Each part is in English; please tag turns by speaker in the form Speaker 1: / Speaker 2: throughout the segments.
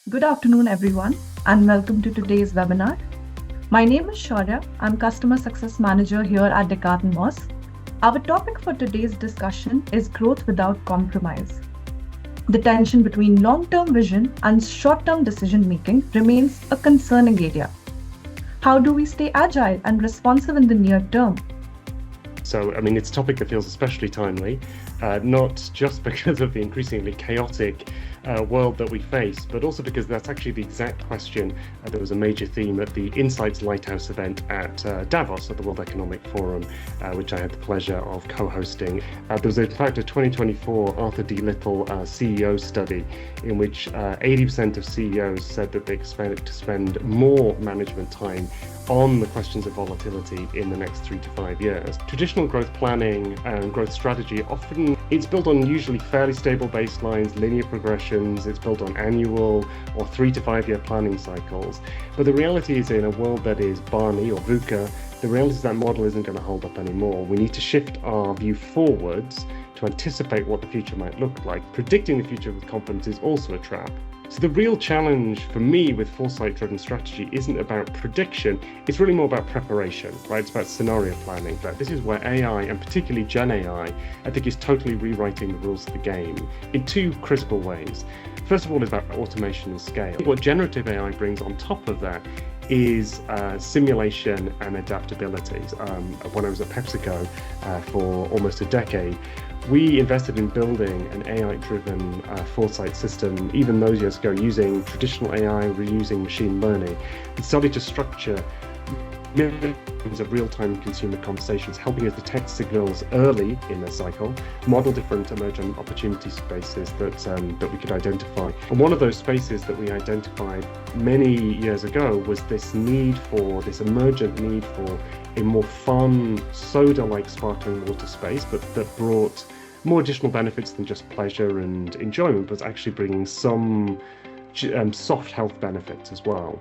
Speaker 1: Good afternoon, everyone, and welcome to today's webinar. My name is Shaurya. I'm Customer Success Manager here at Descartes&mauss. Our topic for today's discussion is growth without compromise. The tension between long-term vision and short-term decision-making remains a concerning area. How do we stay agile and responsive in the near term?
Speaker 2: So, it's a topic that feels especially timely, not just because of the increasingly chaotic world that we face, but also because that's actually the exact question that was a major theme at the Insights Lighthouse event at Davos at the World Economic Forum, which I had the pleasure of co-hosting. There was, in fact, a 2024 Arthur D. Little CEO study in which 80% of CEOs said that they expect to spend more management time on the questions of volatility in the next 3 to 5 years. Traditional growth planning and growth strategy often, it's built on usually fairly stable baselines, linear progressions, it's built on annual or 3 to 5 year planning cycles. But the reality is, in a world that is Barney or VUCA, the reality is that model isn't going to hold up anymore. We need to shift our view forwards to anticipate what the future might look like. Predicting the future with confidence is also a trap. So the real challenge for me with foresight-driven strategy isn't about prediction, it's really more about preparation, right? It's about scenario planning. But this is where AI, and particularly GenAI, I think is totally rewriting the rules of the game in two critical ways. First of all, it's about automation and scale. What generative AI brings on top of that is simulation and adaptability. When I was at PepsiCo for almost a decade, we invested in building an AI-driven foresight system, even those years ago, using traditional AI, reusing machine learning. It started to structure millions of real-time consumer conversations, helping us detect signals early in the cycle, model different emergent opportunity spaces that we could identify. And one of those spaces that we identified many years ago was this emergent need for a more fun, soda-like sparkling water space, but that brought more additional benefits than just pleasure and enjoyment, but actually bringing some soft health benefits as well.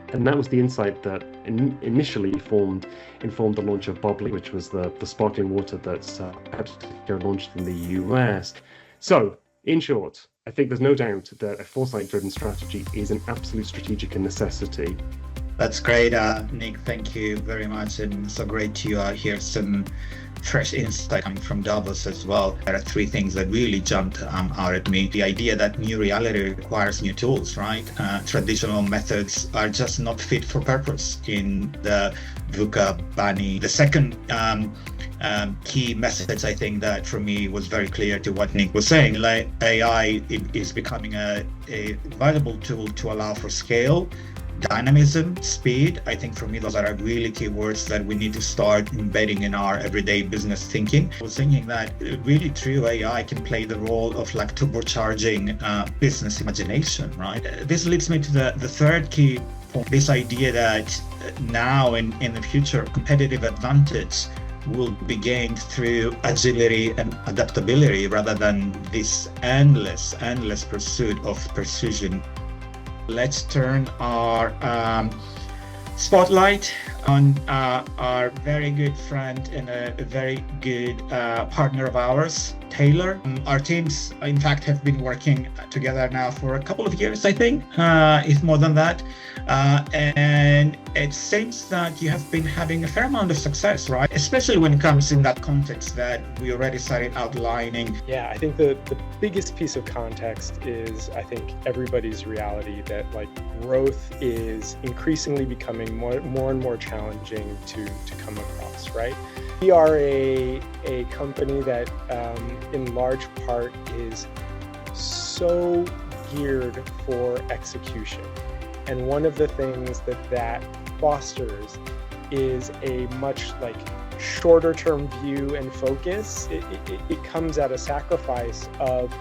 Speaker 2: And that was the insight that initially informed the launch of Bubbly, which was the sparkling water that's PepsiCo launched in the US. So, in short, I think there's no doubt that a foresight-driven strategy is an absolute strategic necessity.
Speaker 3: That's great, Nick. Thank you very much, and so great to hear some fresh insight coming from Davos as well. There are three things that really jumped out at me. The idea that new reality requires new tools, right? Traditional methods are just not fit for purpose in the VUCA Bani. The second key message, I think, that for me was very clear to what Nick was saying, like AI is becoming a valuable tool to allow for scale, dynamism, speed. I think for me, those are really key words that we need to start embedding in our everyday business thinking. I was thinking that really true AI can play the role of like turbocharging business imagination, right? This leads me to the third key point, this idea that now in the future, competitive advantage will be gained through agility and adaptability rather than this endless pursuit of precision. Let's turn our spotlight on our very good friend and a very good partner of ours, Taylor. Our teams, in fact, have been working together now for a couple of years, I think, if more than that. And it seems that you have been having a fair amount of success, right? Especially when it comes in that context that we already started outlining.
Speaker 4: Yeah, I think the biggest piece of context is, I think, everybody's reality that growth is increasingly becoming more and more challenging to come across, right? We are a company that in large part is so geared for execution. And one of the things that fosters is a much shorter term view and focus. It comes at a sacrifice of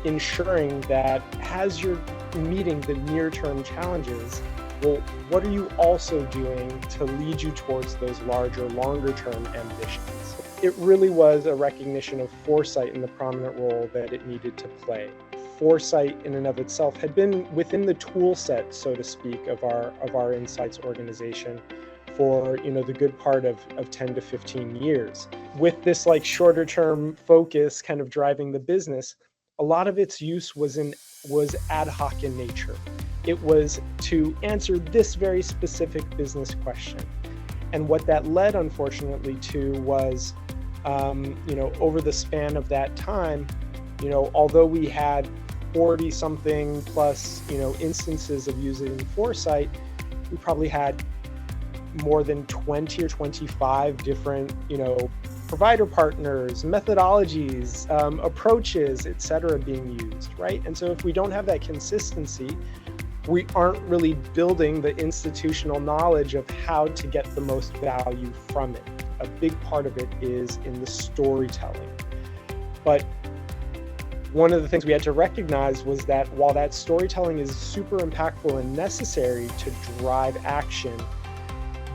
Speaker 4: ensuring that as you're meeting the near term challenges, well, what are you also doing to lead you towards those larger, longer term ambitions? It really was a recognition of foresight in the prominent role that it needed to play. Foresight in and of itself had been within the tool set, so to speak, of our insights organization for the good part of 10 to 15 years. With this shorter term focus kind of driving the business, a lot of its use was ad hoc in nature. It was to answer this very specific business question. And what that led, unfortunately, to was, over the span of that time, although we had 40 something plus, instances of using Foresight, we probably had more than 20 or 25 different, provider partners, methodologies, approaches, et cetera, being used, right? And so if we don't have that consistency, we aren't really building the institutional knowledge of how to get the most value from it. A big part of it is in the storytelling. But one of the things we had to recognize was that while that storytelling is super impactful and necessary to drive action,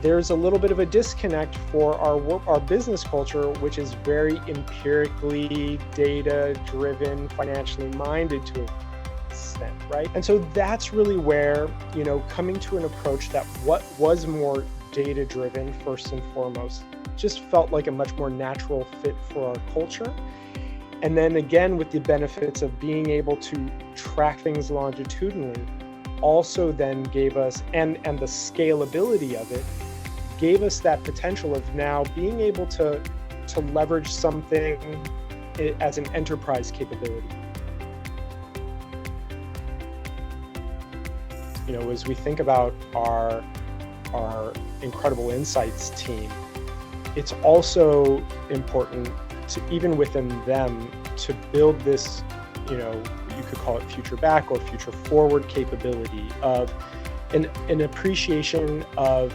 Speaker 4: there's a little bit of a disconnect for our business culture, which is very empirically data-driven, financially minded to an extent, right? And so that's really where, coming to an approach that what was more data-driven first and foremost just felt like a much more natural fit for our culture. And then again, with the benefits of being able to track things longitudinally, also then gave us, and the scalability of it, gave us that potential of now being able to leverage something as an enterprise capability. As we think about our incredible insights team, it's also important to, even within them, to build this, you could call it future back or future forward capability of an appreciation of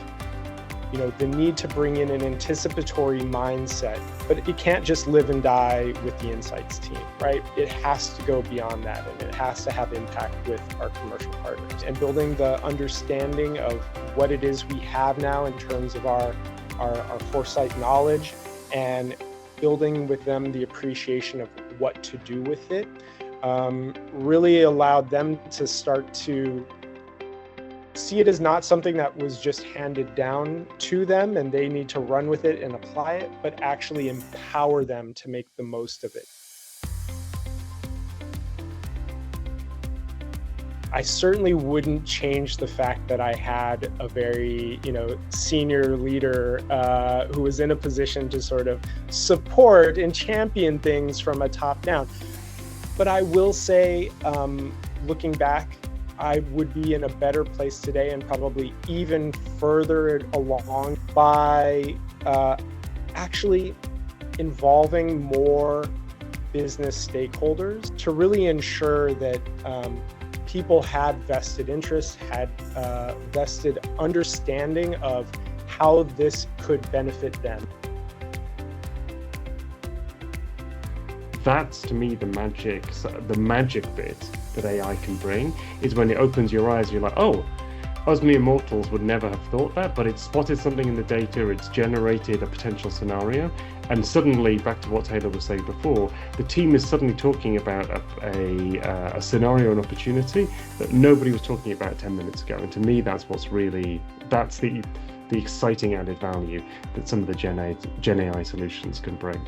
Speaker 4: the need to bring in an anticipatory mindset, but it can't just live and die with the insights team, right? It has to go beyond that, and it has to have impact with our commercial partners. And building the understanding of what it is we have now in terms of our Foresight knowledge, and building with them the appreciation of what to do with it, really allowed them to start to see it as not something that was just handed down to them and they need to run with it and apply it, but actually empower them to make the most of it. I certainly wouldn't change the fact that I had a very, senior leader who was in a position to sort of support and champion things from a top down. But I will say, looking back, I would be in a better place today and probably even further along by actually involving more business stakeholders to really ensure that people had vested interests, had vested understanding of how this could benefit them.
Speaker 2: That's, to me, the magic bit that AI can bring, is when it opens your eyes, you're like, oh, us mere mortals would never have thought that, but it's spotted something in the data, it's generated a potential scenario, and suddenly, back to what Taylor was saying before, the team is suddenly talking about a scenario, an opportunity that nobody was talking about 10 minutes ago. And to me, that's the exciting added value that some of the Gen AI solutions can bring.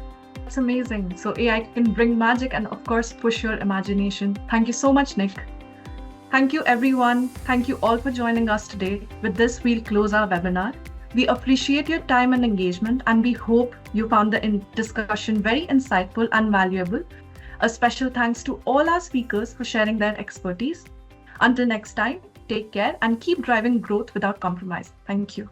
Speaker 1: That's amazing. So AI can bring magic and, of course, push your imagination. Thank you so much, Nick. Thank you, everyone. Thank you all for joining us today. With this, we'll close our webinar. We appreciate your time and engagement, and we hope you found the discussion very insightful and valuable. A special thanks to all our speakers for sharing their expertise. Until next time, take care and keep driving growth without compromise. Thank you.